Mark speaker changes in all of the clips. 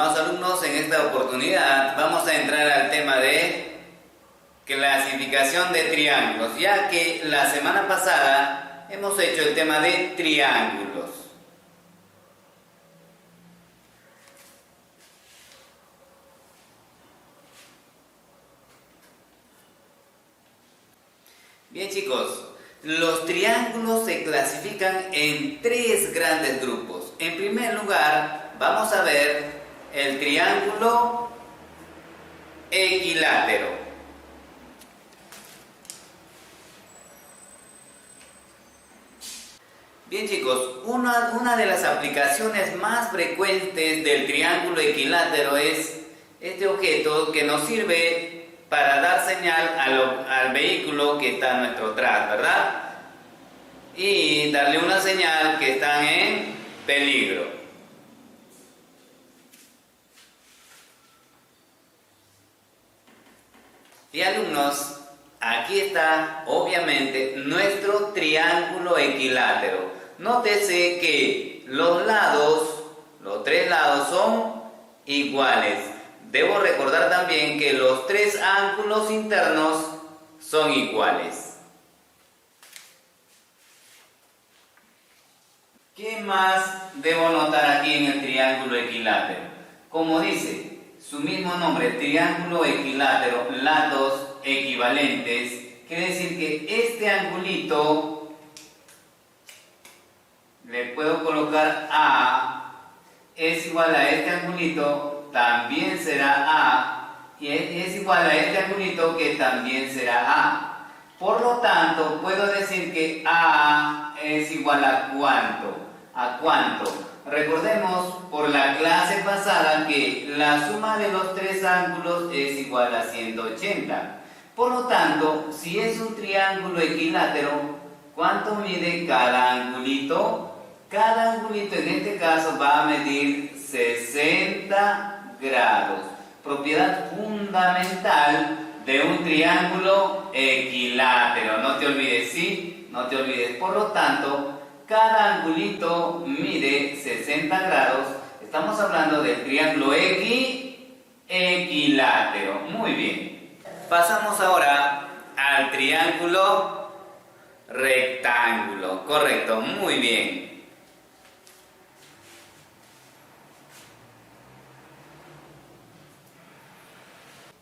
Speaker 1: Estimados alumnos, en esta oportunidad vamos a entrar al tema de clasificación de triángulos, ya que la semana pasada hemos hecho el tema de triángulos. Bien chicos, los triángulos se clasifican en tres grandes grupos. En primer lugar, vamos a ver el triángulo equilátero. Bien chicos, una de las aplicaciones más frecuentes del triángulo equilátero es este objeto que nos sirve para dar señal al vehículo que está a nuestro atrás, ¿verdad? Y darle una señal que están en peligro. Y alumnos, aquí está obviamente nuestro triángulo equilátero. Nótese que los tres lados son iguales. Debo recordar también que los tres ángulos internos son iguales. ¿Qué más debo notar aquí en el triángulo equilátero? Como dice su mismo nombre, triángulo equilátero, lados equivalentes, quiere decir que este angulito le puedo colocar A, es igual a este angulito, también será A, y es igual a este angulito que también será A. Por lo tanto, puedo decir que A es igual a ¿cuánto? ¿A cuánto? Recordemos por la clase pasada que la suma de los tres ángulos es igual a 180. Por lo tanto, si es un triángulo equilátero, ¿cuánto mide cada angulito? Cada angulito en este caso va a medir 60 grados. Propiedad fundamental de un triángulo equilátero. No te olvides, ¿sí? No te olvides. Por lo tanto, cada angulito mide 60 grados. Estamos hablando del triángulo equilátero. Muy bien. Pasamos ahora al triángulo rectángulo. Correcto, muy bien.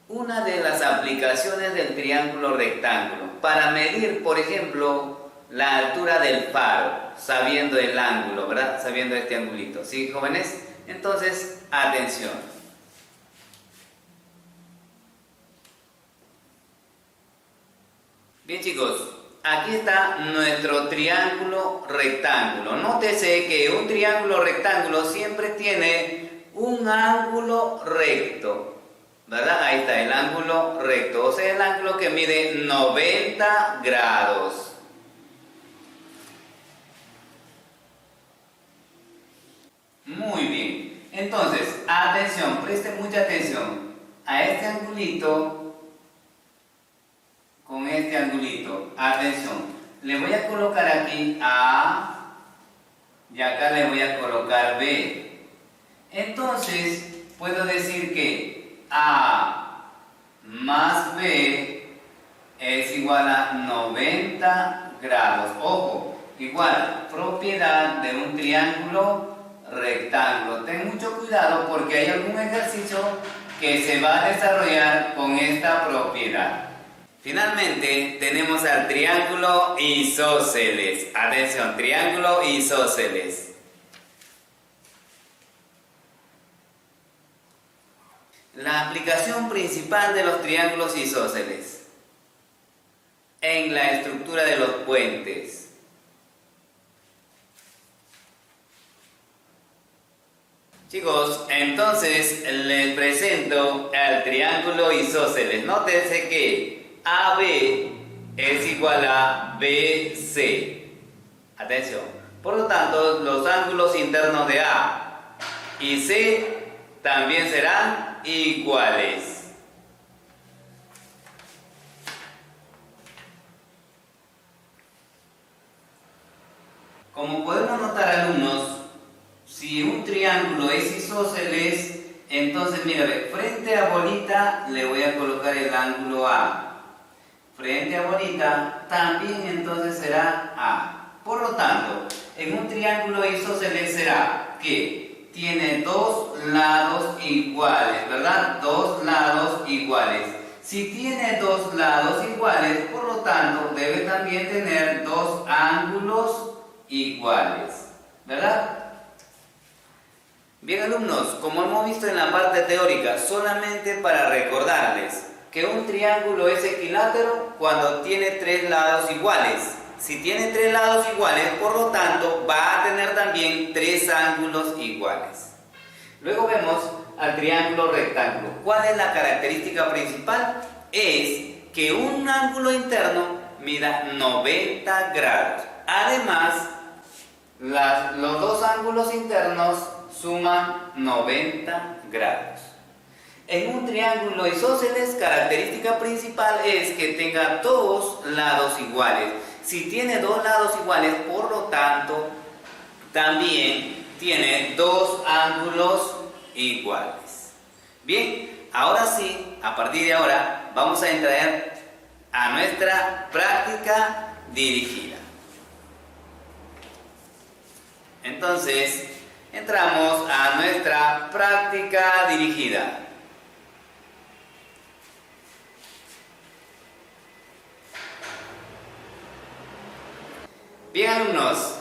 Speaker 1: Una de las aplicaciones del triángulo rectángulo para medir, por ejemplo, la altura del faro, sabiendo el ángulo, ¿verdad? Sabiendo este angulito. ¿Sí, jóvenes? Entonces, atención. Bien, chicos, aquí está nuestro triángulo rectángulo. Nótese que un triángulo rectángulo siempre tiene un ángulo recto, ¿verdad? Ahí está el ángulo recto, o sea, el ángulo que mide 90 grados. Muy bien. Entonces, atención, presten mucha atención a este angulito con este angulito. Atención, le voy a colocar aquí A y acá le voy a colocar B. Entonces, puedo decir que A más B es igual a 90 grados. Ojo, igual, propiedad de un triángulo rectángulo. Ten mucho cuidado porque hay algún ejercicio que se va a desarrollar con esta propiedad. Finalmente tenemos al triángulo isósceles. Atención, triángulo isósceles. La aplicación principal de los triángulos isósceles en la estructura de los puentes. Chicos, entonces les presento al triángulo isósceles. Nótense que AB es igual a BC. Atención. Por lo tanto, los ángulos internos de A y C también serán iguales. Como podemos notar, alumnos, si un triángulo es isósceles, Entonces, mira, frente a bolita le voy a colocar el ángulo A. Frente a bolita también entonces será A. Por lo tanto, en un triángulo isósceles será que tiene dos lados iguales, ¿verdad? Dos lados iguales. Si tiene dos lados iguales, por lo tanto, debe también tener dos ángulos iguales, ¿verdad? Bien, alumnos, como hemos visto en la parte teórica, solamente para recordarles que un triángulo es equilátero cuando tiene tres lados iguales. Si tiene tres lados iguales, por lo tanto, va a tener también tres ángulos iguales. Luego vemos al triángulo rectángulo. ¿Cuál es la característica principal? Es que un ángulo interno mida 90 grados. Además, los dos ángulos internos suman 90 grados. En un triángulo isósceles, característica principal es que tenga dos lados iguales. Si tiene dos lados iguales, por lo tanto, también tiene dos ángulos iguales. Bien, ahora sí, a partir de ahora, vamos a entrar a nuestra práctica dirigida. Entonces, entramos a nuestra práctica dirigida. Bien, alumnos,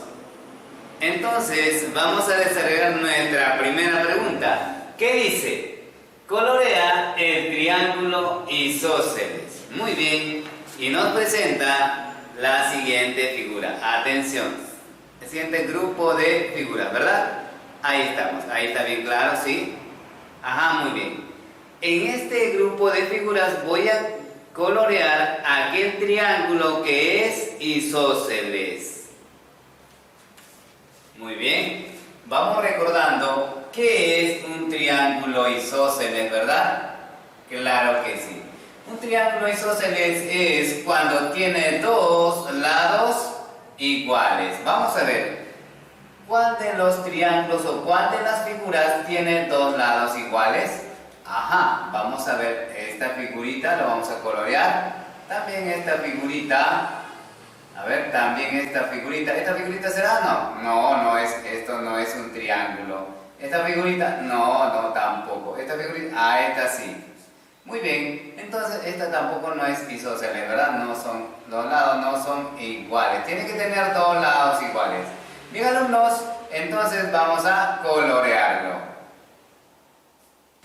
Speaker 1: entonces vamos a desarrollar nuestra primera pregunta. ¿Qué dice? Colorea el triángulo isósceles. Muy bien, y nos presenta la siguiente figura. Atención, el siguiente grupo de figuras, ¿verdad? Ahí estamos, ahí está bien claro, ¿sí? Ajá, muy bien. En este grupo de figuras voy a colorear aquel triángulo que es isósceles. Muy bien, vamos recordando qué es un triángulo isósceles, ¿verdad? Claro que sí. Un triángulo isósceles es cuando tiene dos lados iguales. Vamos a ver, ¿cuál de los triángulos o cuál de las figuras tiene dos lados iguales? Ajá, vamos a ver esta figurita, lo vamos a colorear. También esta figurita. A ver, también esta figurita. ¿Esta figurita será? No, esto no es un triángulo. ¿Esta figurita? No, tampoco. ¿Esta figurita? Esta sí. Muy bien, entonces esta tampoco no es isósceles, ¿verdad? Los lados no son iguales. Tiene que tener dos lados iguales. Bien, alumnos, entonces vamos a colorearlo.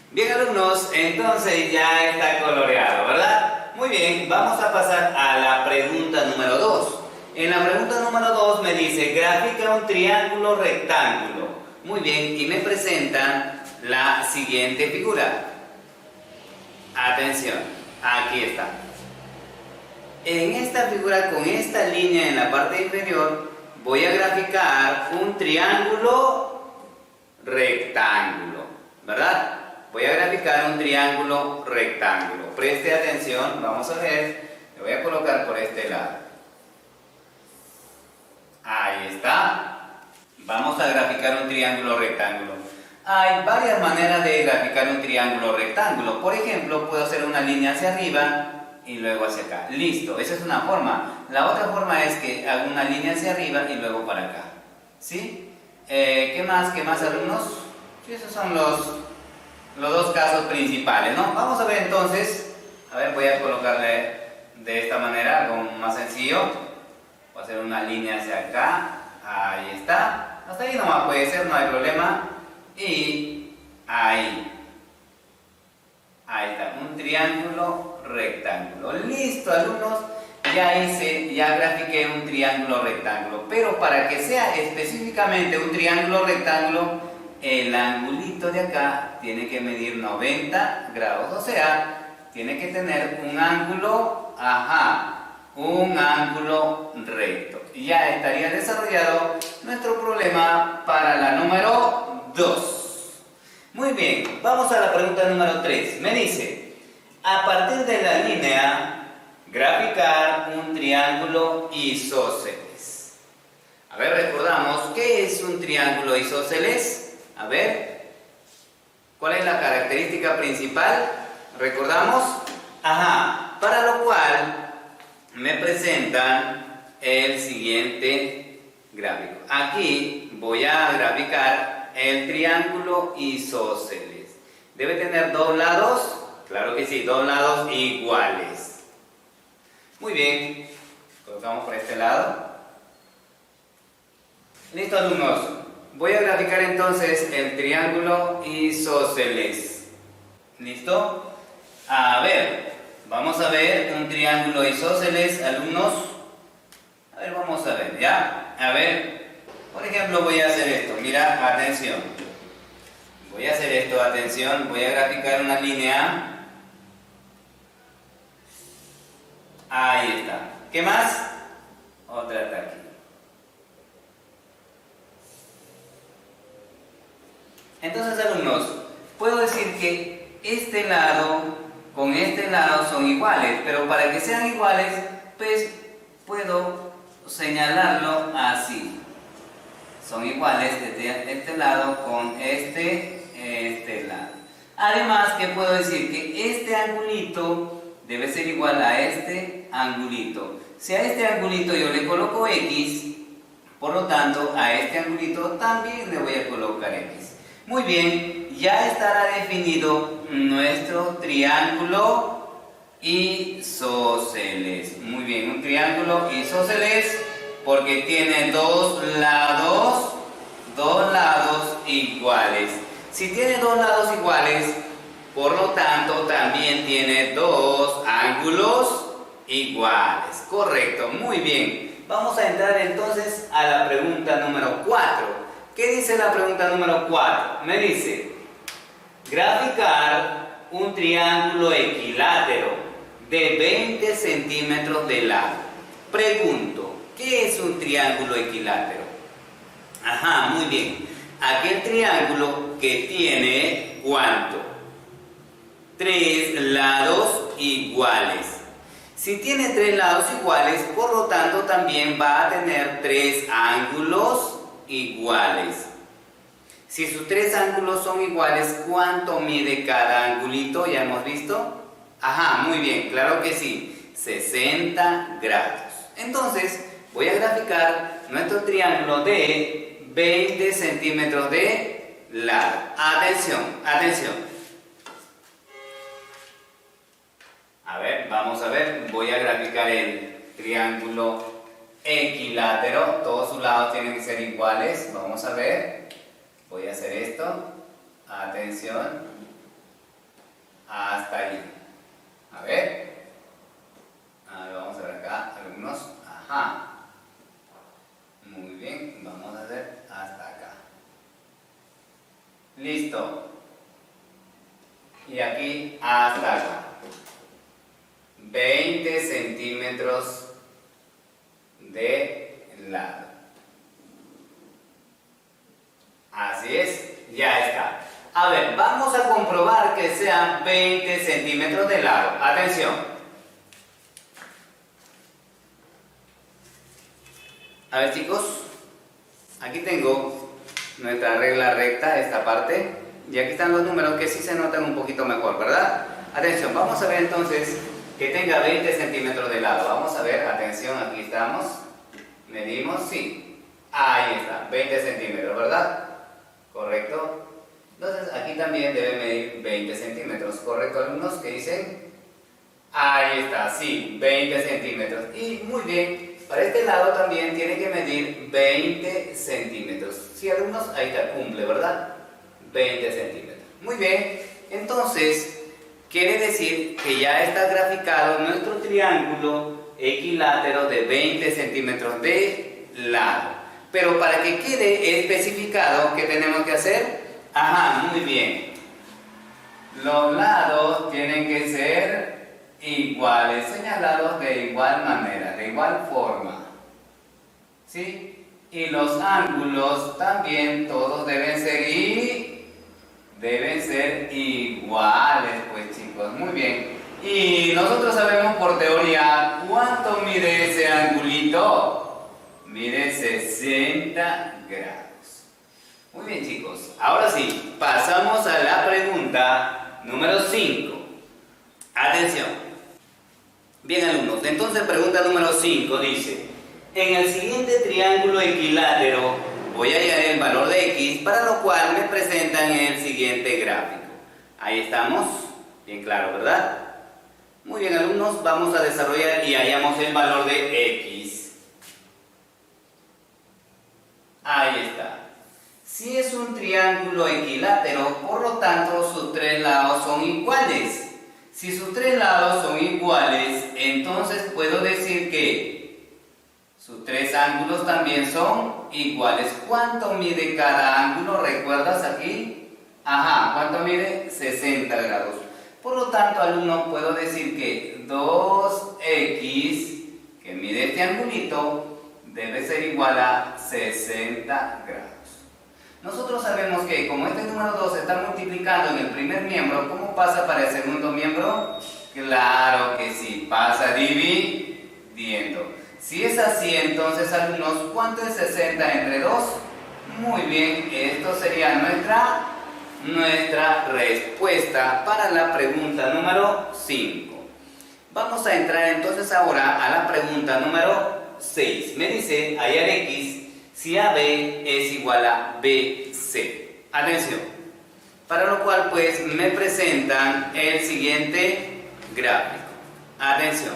Speaker 1: Bien, alumnos, entonces ya está coloreado, ¿verdad? Muy bien, vamos a pasar a la pregunta número 2. En la pregunta número 2 me dice, grafica un triángulo rectángulo. Muy bien, y me presentan la siguiente figura. Atención, aquí está. En esta figura, con esta línea en la parte inferior, voy a graficar un triángulo rectángulo, ¿verdad? Voy a graficar un triángulo rectángulo. Preste atención, vamos a ver. Le voy a colocar por este lado. Ahí está. Vamos a graficar un triángulo rectángulo. Hay varias maneras de graficar un triángulo rectángulo. Por ejemplo, puedo hacer una línea hacia arriba y luego hacia acá. Listo, esa es una forma. La otra forma es que hago una línea hacia arriba y luego para acá. ¿Sí? ¿Qué más, alumnos? Sí, esos son los dos casos principales, ¿no? Vamos a ver entonces. A ver, voy a colocarle de esta manera, algo más sencillo. Voy a hacer una línea hacia acá. Ahí está. Hasta ahí nomás puede ser, no hay problema. Y ahí está, un triángulo rectángulo. Listo, alumnos, ya grafiqué un triángulo rectángulo, pero para que sea específicamente un triángulo rectángulo, el angulito de acá tiene que medir 90 grados, o sea, tiene que tener un ángulo, un ángulo recto. Ya estaría desarrollado nuestro problema para la número 2. Muy bien, vamos a la pregunta número 3. Me dice, a partir de la línea, graficar un triángulo isósceles. A ver, recordamos, ¿qué es un triángulo isósceles? A ver, ¿Cuál es la característica principal? ¿Recordamos? Ajá, para lo cual me presentan el siguiente gráfico. Aquí voy a graficar el triángulo isósceles. ¿Debe tener dos lados? Claro que sí, dos lados iguales. Muy bien, colocamos por este lado. Listo, alumnos. Voy a graficar entonces el triángulo isósceles. ¿Listo? A ver, vamos a ver un triángulo isósceles, alumnos. A ver, vamos a ver, ¿ya? A ver, por ejemplo, voy a hacer esto. Mira, atención. Voy a hacer esto, atención. Voy a graficar una línea. Ahí está. ¿Qué más? Otra está aquí. Entonces, alumnos, puedo decir que este lado con este lado son iguales, pero para que sean iguales, pues puedo señalarlo así. Son iguales desde este lado con este lado. Además, que puedo decir que este angulito debe ser igual a este angulito. Si a este angulito yo le coloco X, por lo tanto, a este angulito también le voy a colocar X. Muy bien, ya estará definido nuestro triángulo isósceles. Muy bien, un triángulo isósceles porque tiene dos lados iguales. Si tiene dos lados iguales, por lo tanto también tiene dos ángulos iguales. Correcto, muy bien. Vamos a entrar entonces a la pregunta número 4. ¿Qué dice la pregunta número 4? Me dice, graficar un triángulo equilátero de 20 centímetros de lado. Pregunto, ¿qué es un triángulo equilátero? Ajá, muy bien. Aquel triángulo que tiene, ¿cuánto? 3 lados iguales. Si tiene 3 lados iguales, por lo tanto también va a tener 3 ángulos iguales. Si sus 3 ángulos son iguales, ¿cuánto mide cada angulito? ¿Ya hemos visto? Ajá, muy bien, claro que sí, 60 grados. Entonces, voy a graficar nuestro triángulo de 20 centímetros de lado. Atención, atención. A ver, vamos a ver, voy a graficar el triángulo equilátero, todos sus lados tienen que ser iguales. Vamos a ver, voy a hacer esto, atención, hasta ahí. A ver, vamos a ver acá algunos, ajá, muy bien, vamos a hacer hasta acá. Listo, y aquí hasta acá, 20 centímetros de lado. Así es, ya está. A ver, vamos a comprobar que sean 20 centímetros de lado. Atención. A ver, chicos, aquí tengo nuestra regla recta, esta parte, y aquí están los números que sí se notan un poquito mejor, ¿verdad? Atención, vamos a ver entonces que tenga 20 centímetros de lado. Vamos a ver, atención, aquí estamos. Medimos, sí. Ahí está, 20 centímetros, ¿verdad? Correcto. Entonces, aquí también debe medir 20 centímetros. ¿Correcto, alumnos? ¿Qué dicen? Ahí está, sí, 20 centímetros. Y muy bien, para este lado también tiene que medir 20 centímetros. Sí, alumnos, ahí está, cumple, ¿verdad? 20 centímetros. Muy bien, entonces quiere decir que ya está graficado nuestro triángulo equilátero de 20 centímetros de lado. Pero para que quede especificado, ¿qué tenemos que hacer? Ajá, muy bien. Los lados tienen que ser iguales, señalados de igual manera, de igual forma. ¿Sí? Y los ángulos también, todos deben ser iguales, pues chicos, muy bien. Y nosotros sabemos por teoría cuánto mide ese angulito. Mide 60 grados. Muy bien, chicos. Ahora sí, pasamos a la pregunta número 5. Atención. Bien, alumnos. Entonces, pregunta número 5 dice: en el siguiente triángulo equilátero voy a hallar el valor de x, para lo cual me presentan el siguiente gráfico. Ahí estamos. Bien claro, ¿verdad? Muy bien, alumnos. Vamos a desarrollar y hallamos el valor de x. Ahí está. Si es un triángulo equilátero, por lo tanto sus tres lados son iguales. Si sus tres lados son iguales, entonces puedo decir que sus tres ángulos también son iguales. ¿Cuánto mide cada ángulo? ¿Recuerdas aquí? Ajá, ¿cuánto mide? 60 grados. Por lo tanto, alumno, puedo decir que 2x, que mide este angulito, debe ser igual a 60 grados. Nosotros sabemos que como este número 2 se está multiplicando en el primer miembro, ¿cómo pasa para el segundo miembro? Claro que sí, pasa dividiendo. Si es así, entonces, alumnos, ¿cuánto es 60 entre 2? Muy bien, esto sería nuestra respuesta para la pregunta número 5. Vamos a entrar entonces ahora a la pregunta número 6. Me dice hallar x si AB es igual a BC. Atención. Para lo cual pues me presentan el siguiente gráfico. Atención.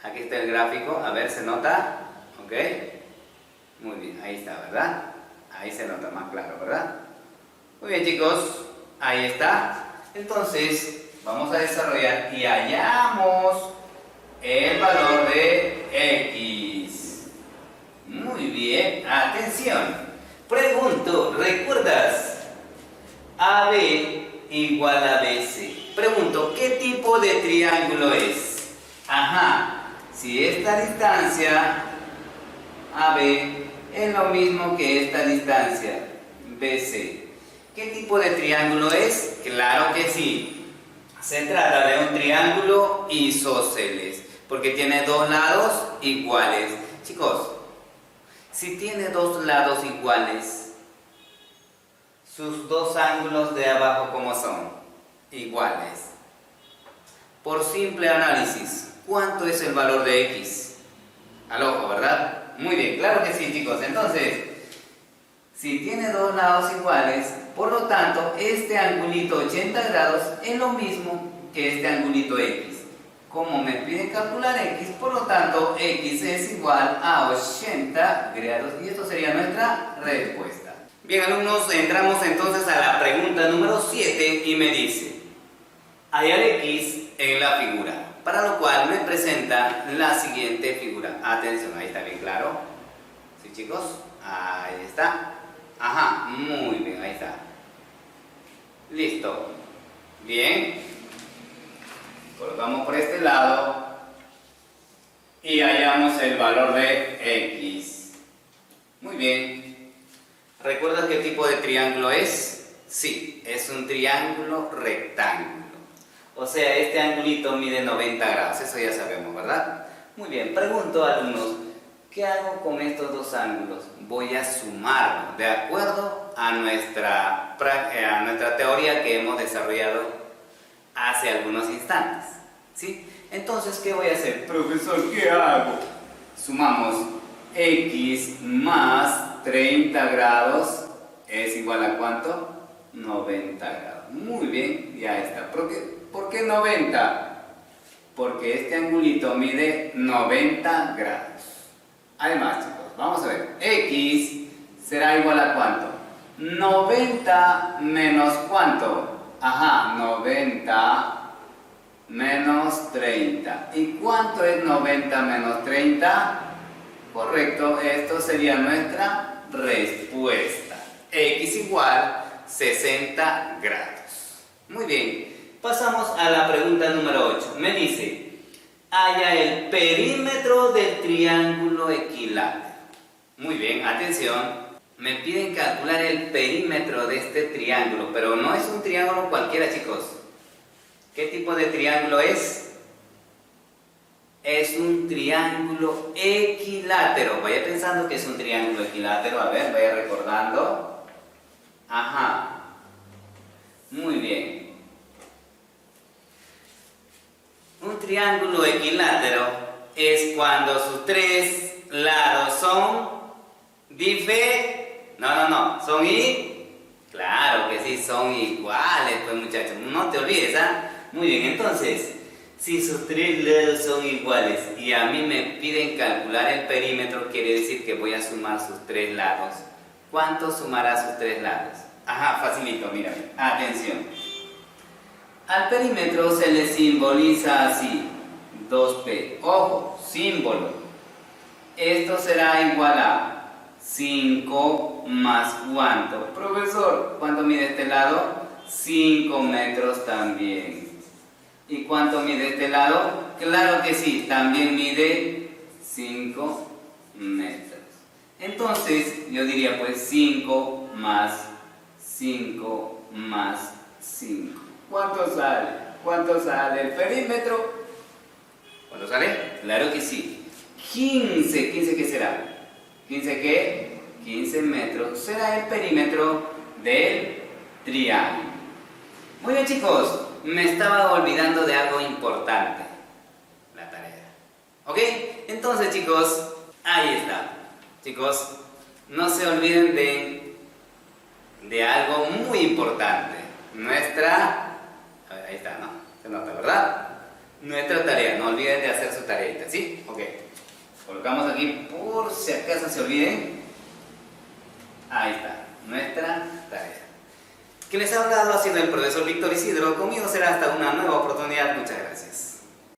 Speaker 1: Aquí está el gráfico. A ver, ¿se nota? ¿Ok? Muy bien, ahí está, ¿verdad? Ahí se nota más claro, ¿verdad? Muy bien, chicos. Ahí está. Entonces, vamos a desarrollar y hallamos el valor de x. Muy bien, atención. Pregunto, ¿recuerdas? AB igual a BC. Pregunto, ¿qué tipo de triángulo es? Ajá, si esta distancia AB es lo mismo que esta distancia BC, ¿qué tipo de triángulo es? Claro que sí. Se trata de un triángulo isósceles, porque tiene dos lados iguales. Chicos, si tiene dos lados iguales, sus dos ángulos de abajo, ¿cómo son? Iguales. Por simple análisis, ¿cuánto es el valor de x? Al ojo, ¿verdad? Muy bien, claro que sí, chicos. Entonces, si tiene dos lados iguales, por lo tanto, este angulito 80 grados es lo mismo que este angulito x. Como me piden calcular x, por lo tanto, x es igual a 80 grados. Y esto sería nuestra respuesta. Bien, alumnos, entramos entonces a la pregunta número 7 y me dice: hallar x en la figura. Para lo cual me presenta la siguiente figura. Atención, ahí está bien claro. ¿Sí, chicos? Ahí está. Ajá, muy bien, ahí está. Listo. Bien. Colocamos por este lado y hallamos el valor de x. Muy bien. ¿Recuerdas qué tipo de triángulo es? Sí, es un triángulo rectángulo. O sea, este angulito mide 90 grados, eso ya sabemos, ¿verdad? Muy bien, pregunto a alumnos, ¿qué hago con estos dos ángulos? Voy a sumarlos, de acuerdo a nuestra teoría que hemos desarrollado hace algunos instantes, ¿sí? Entonces, ¿qué voy a hacer? Profesor, ¿qué hago? Sumamos x más 30 grados es igual a ¿cuánto? 90 grados. Muy bien, ya está. ¿Por qué 90? Porque este angulito mide 90 grados. Además, chicos, vamos a ver. X será igual a ¿cuánto? 90 menos ¿cuánto? Ajá, 90 menos 30. ¿Y cuánto es 90 menos 30? Correcto, esto sería nuestra respuesta. X igual 60 grados. Muy bien, pasamos a la pregunta número 8. Me dice, halla el perímetro del triángulo equilátero. Muy bien, atención. Me piden calcular el perímetro de este triángulo, pero no es un triángulo cualquiera, chicos. ¿Qué tipo de triángulo es? es un triángulo equilátero. Vaya pensando que es un triángulo equilátero. A ver, vaya recordando. Ajá. Muy bien. Un triángulo equilátero es cuando sus tres lados son son claro que sí, son iguales, pues muchachos, no te olvides, ¿ah? Muy bien, entonces, si sus tres lados son iguales y a mí me piden calcular el perímetro, quiere decir que voy a sumar sus tres lados. ¿Cuánto sumará sus tres lados? Ajá, facilito, mira, atención. Al perímetro se le simboliza así, 2p. Ojo, símbolo. Esto será igual a 5 más ¿cuánto? Profesor, ¿cuánto mide este lado? 5 metros también. ¿Y cuánto mide este lado? Claro que sí, también mide 5 metros. Entonces, yo diría pues 5 más 5 más 5. ¿Cuánto sale? ¿Cuánto sale el perímetro? ¿Cuánto sale? Claro que sí. 15. ¿15 qué será? ¿15 qué? 15 metros será el perímetro del triángulo. Muy bien, chicos. Me estaba olvidando de algo importante. La tarea. ¿Ok? Entonces, chicos, ahí está. Chicos, no se olviden de algo muy importante. A ver, ahí está, ¿no? Se nota, ¿verdad? Nuestra tarea. No olviden de hacer su tareita, ¿sí? Ok. Colocamos aquí por si acaso se olviden. Ahí está, nuestra tarea. Quien les ha hablado ha sido el profesor Víctor Isidro. Conmigo será hasta una nueva oportunidad. Muchas gracias.